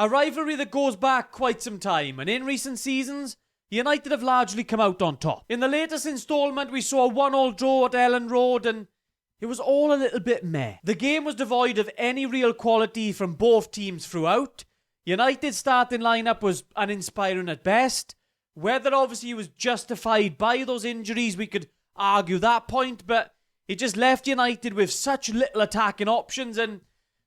A rivalry that goes back quite some time, and in recent seasons, United have largely come out on top. In the latest instalment, we saw a 1-1 draw at Ellen Road, and it was all a little bit meh. The game was devoid of any real quality from both teams throughout. United's starting lineup was uninspiring at best. Whether obviously it was justified by those injuries, we could argue that point, but it just left United with such little attacking options, and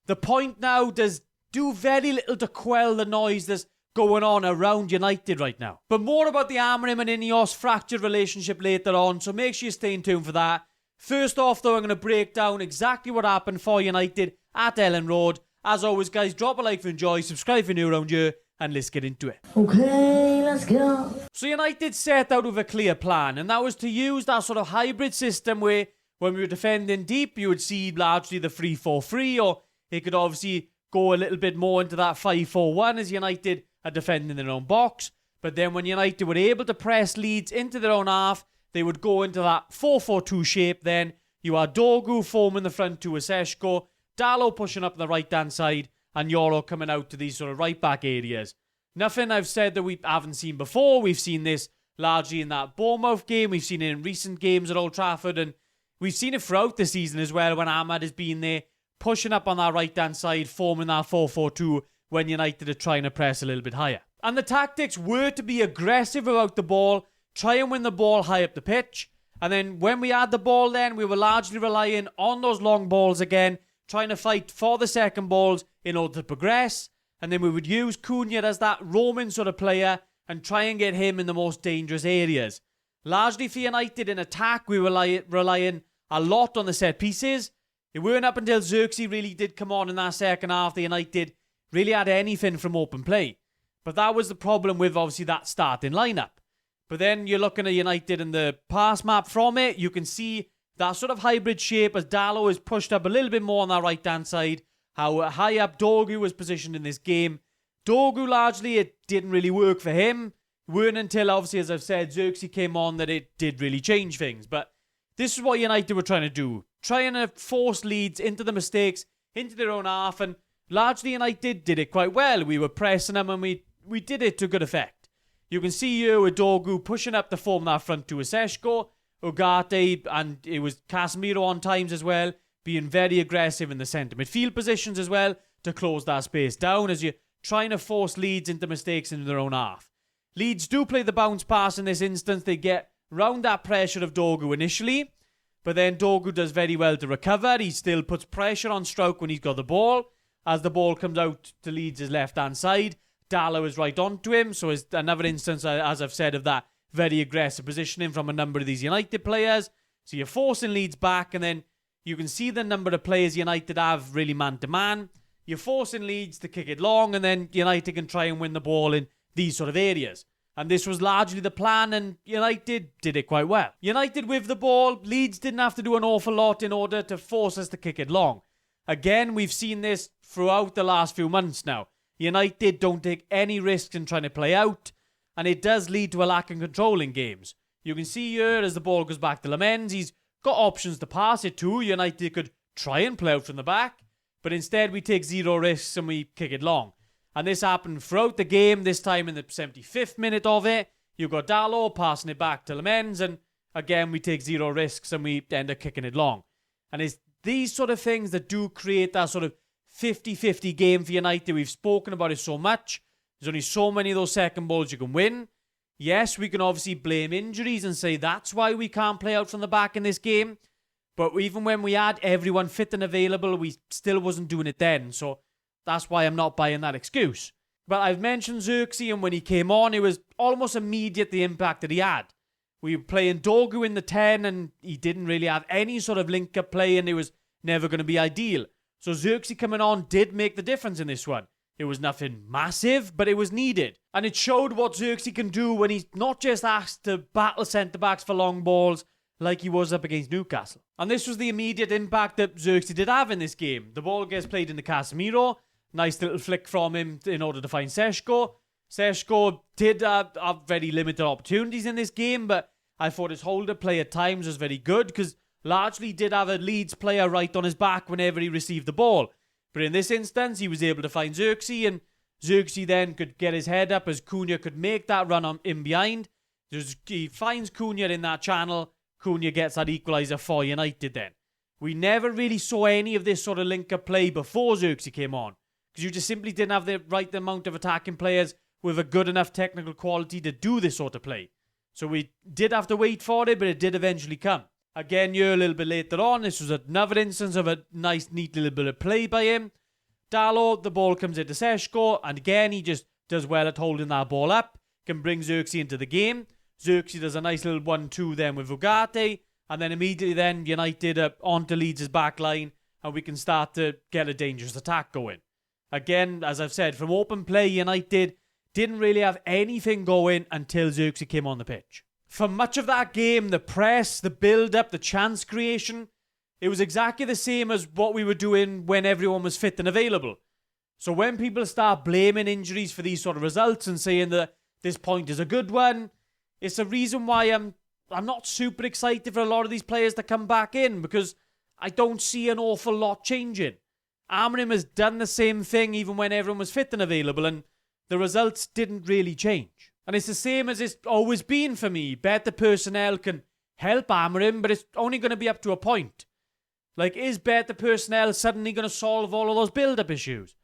the point now does do very little to quell the noise that's going on around United right now. But more about the Amorim and Ineos fractured relationship later on, so make sure you stay in tune for that. First off though, I'm going to break down exactly what happened for United at Ellen Road. As always guys, drop a like if you enjoy, subscribe if you're new around here, and let's get into it. Okay, let's go. So United set out with a clear plan, and that was to use that sort of hybrid system where when we were defending deep, you would see largely the 3-4-3, or it could obviously go a little bit more into that 5-4-1 as United are defending their own box. But then when United were able to press Leeds into their own half, they would go into that 4-4-2 shape. Then you had Dogu forming the front two with Seshko, Dalot pushing up the right-hand side, and Yoro coming out to these sort of right-back areas. Nothing I've said that we haven't seen before. We've seen this largely in that Bournemouth game. We've seen it in recent games at Old Trafford, and we've seen it throughout the season as well when Ahmad has been there, pushing up on that right-hand side, forming that 4-4-2 when United are trying to press a little bit higher. And the tactics were to be aggressive without the ball, try and win the ball high up the pitch, and then when we had the ball then, we were largely relying on those long balls again, trying to fight for the second balls in order to progress, and then we would use Cunha as that roaming sort of player and try and get him in the most dangerous areas. Largely for United in attack, we were relying a lot on the set pieces. It weren't up until Xerxes really did come on in that second half that United really had anything from open play. But that was the problem with obviously that starting lineup. But then you're looking at United and the pass map from it, you can see that sort of hybrid shape as Dalot is pushed up a little bit more on that right-hand side, how high up Dogu was positioned in this game. Dogu, largely, it didn't really work for him. It weren't until, obviously, as I've said, Xerxes came on that it did really change things. But this is what United were trying to do. Trying to force Leeds into the mistakes, into their own half, and largely United did it quite well. We were pressing them and we did it to good effect. You can see here with Dogu pushing up to form that front two with Seshko, Ugarte, and it was Casemiro on times as well, being very aggressive in the centre midfield positions as well to close that space down as you're trying to force Leeds into mistakes in their own half. Leeds do play the bounce pass in this instance. They get round that pressure of Dogu initially, but then Dogu does very well to recover. He still puts pressure on Struijk when he's got the ball. As the ball comes out to Leeds' left-hand side, Dalot is right onto him. So it's another instance, as I've said, of that very aggressive positioning from a number of these United players. So you're forcing Leeds back, and then you can see the number of players United have really man-to-man. You're forcing Leeds to kick it long, and then United can try and win the ball in these sort of areas. And this was largely the plan, and United did it quite well. United with the ball, Leeds didn't have to do an awful lot in order to force us to kick it long. Again, we've seen this throughout the last few months now. United don't take any risks in trying to play out, and it does lead to a lack of control in games. You can see here as the ball goes back to Lamens, he's got options to pass it to. United could try and play out from the back, but instead we take zero risks and we kick it long. And this happened throughout the game, this time in the 75th minute of it. You got Dalot passing it back to Lamens, and again we take zero risks and we end up kicking it long. And it's these sort of things that do create that sort of 50-50 game for United. We've spoken about it so much. There's only so many of those second balls you can win. Yes, we can obviously blame injuries and say that's why we can't play out from the back in this game. But even when we had everyone fit and available, we still wasn't doing it then. So that's why I'm not buying that excuse. But I've mentioned Xerxes, and when he came on, it was almost immediate the impact that he had. We were playing Dogu in the 10, and he didn't really have any sort of link-up play, and it was never going to be ideal. So Xerxes coming on did make the difference in this one. It was nothing massive, but it was needed. And it showed what Xerxes can do when he's not just asked to battle centre-backs for long balls like he was up against Newcastle. And this was the immediate impact that Xerxes did have in this game. The ball gets played into Casemiro. Nice little flick from him in order to find Seshko. Seshko did have very limited opportunities in this game, but I thought his holder play at times was very good because largely did have a Leeds player right on his back whenever he received the ball. But in this instance, he was able to find Xerxes, and Xerxes then could get his head up as Cunha could make that run in behind. He finds Cunha in that channel. Cunha gets that equaliser for United then. We never really saw any of this sort of link-up play before Xerxes came on, because you just simply didn't have the right amount of attacking players with a good enough technical quality to do this sort of play. So we did have to wait for it, but it did eventually come. Again, here a little bit later on, this was another instance of a nice, neat little bit of play by him. Dalot, the ball comes into Seshko, and again, he just does well at holding that ball up, can bring Xerxes into the game. Xerxes does a nice little 1-2 then with Ugarte, and then immediately then United onto Leeds' back line, and we can start to get a dangerous attack going. Again, as I've said, from open play, United didn't really have anything going until Xerxes came on the pitch. For much of that game, the press, the build-up, the chance creation, it was exactly the same as what we were doing when everyone was fit and available. So when people start blaming injuries for these sort of results and saying that this point is a good one, it's a reason why I'm not super excited for a lot of these players to come back in, because I don't see an awful lot changing. Amorim has done the same thing even when everyone was fit and available, and the results didn't really change. And it's the same as it's always been for me. Better personnel can help Amorim, but it's only going to be up to a point. Like, is better personnel suddenly going to solve all of those build-up issues?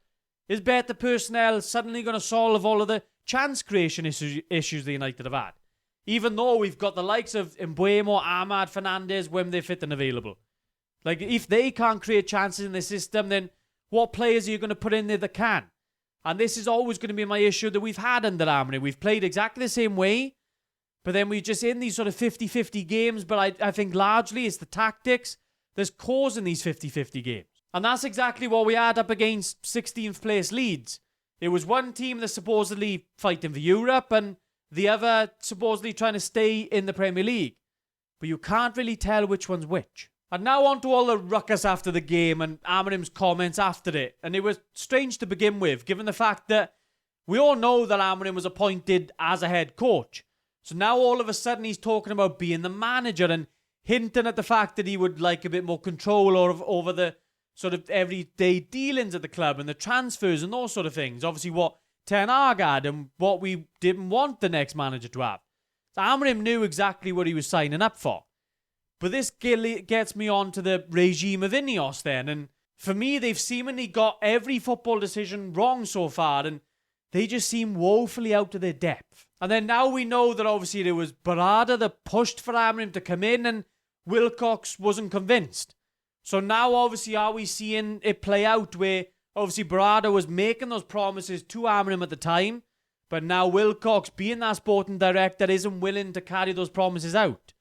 Is better personnel suddenly going to solve all of the chance creation issues the United have had? Even though we've got the likes of Mbeumo, Ahmad, Fernandez when they're fit and available. Like, if they can't create chances in the system, then what players are you going to put in there that can? And this is always going to be my issue that we've had under Amorim. We've played exactly the same way, but then we're just in these sort of 50-50 games, but I think largely it's the tactics that's causing these 50-50 games. And that's exactly what we had up against 16th place Leeds. It was one team that's supposedly fighting for Europe and the other supposedly trying to stay in the Premier League. But you can't really tell which one's which. And now on to all the ruckus after the game and Amorim's comments after it. And it was strange to begin with, given the fact that we all know that Amorim was appointed as a head coach. So now all of a sudden he's talking about being the manager and hinting at the fact that he would like a bit more control over the sort of everyday dealings at the club and the transfers and those sort of things. Obviously what Ten Hag had and what we didn't want the next manager to have. So Amorim knew exactly what he was signing up for. But this gets me on to the regime of Ineos then. And for me, they've seemingly got every football decision wrong so far. And they just seem woefully out of their depth. And then now we know that obviously there was Barada that pushed for Amorim to come in and Wilcox wasn't convinced. So now obviously are we seeing it play out where obviously Barada was making those promises to Amorim at the time. But now Wilcox, being that sporting director, isn't willing to carry those promises out.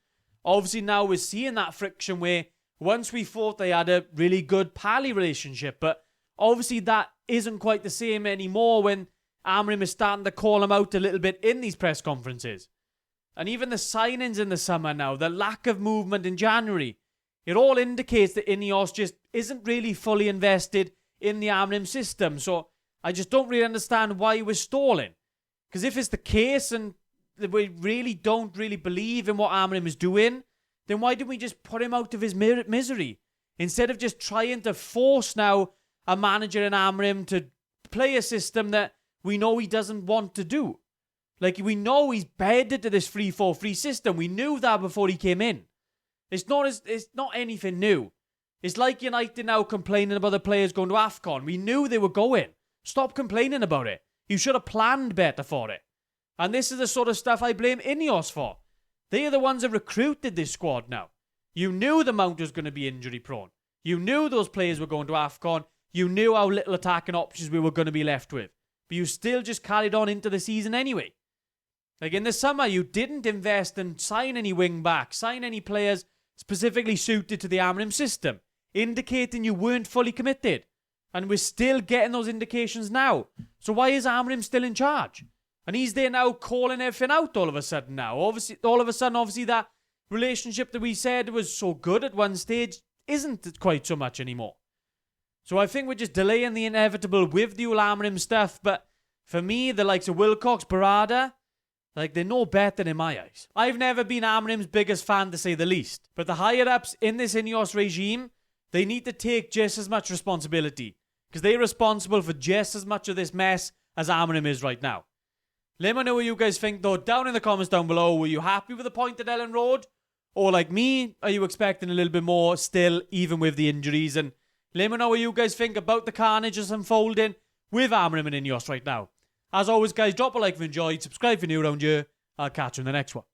Obviously now we're seeing that friction where once we thought they had a really good pally relationship, but obviously that isn't quite the same anymore when Amorim is starting to call him out a little bit in these press conferences. And even the signings in the summer now, the lack of movement in January, it all indicates that Ineos just isn't really fully invested in the Amorim system. So I just don't really understand why we're stalling. Because if it's the case and we really don't really believe in what Amorim is doing, then why didn't we just put him out of his misery? Instead of just trying to force now a manager in Amorim to play a system that we know he doesn't want to do. Like, we know he's bedded to this 3-4-3 system. We knew that before he came in. It's not anything new. It's like United now complaining about the players going to AFCON. We knew they were going. Stop complaining about it. You should have planned better for it. And this is the sort of stuff I blame Ineos for. They are the ones that recruited this squad now. You knew the Mount was going to be injury prone. You knew those players were going to AFCON. You knew how little attacking options we were going to be left with. But you still just carried on into the season anyway. Like in the summer, you didn't invest and sign any wing backs, sign any players specifically suited to the Amorim system, indicating you weren't fully committed. And we're still getting those indications now. So why is Amorim still in charge? And he's there now calling everything out all of a sudden now. Obviously, that relationship that we said was so good at one stage isn't quite so much anymore. So I think we're just delaying the inevitable with the Amorim stuff. But for me, the likes of Wilcox, Barada, like, they're no better in my eyes. I've never been Amorim's biggest fan, to say the least. But the higher-ups in this Ineos regime, they need to take just as much responsibility. Because they're responsible for just as much of this mess as Amorim is right now. Let me know what you guys think, though, down in the comments down below. Were you happy with the point at Ellen Road? Or like me, are you expecting a little bit more still, even with the injuries? And let me know what you guys think about the carnage that's unfolding with Amorim and Ineos right now. As always, guys, drop a like if you enjoyed, subscribe if you're new around here. I'll catch you in the next one.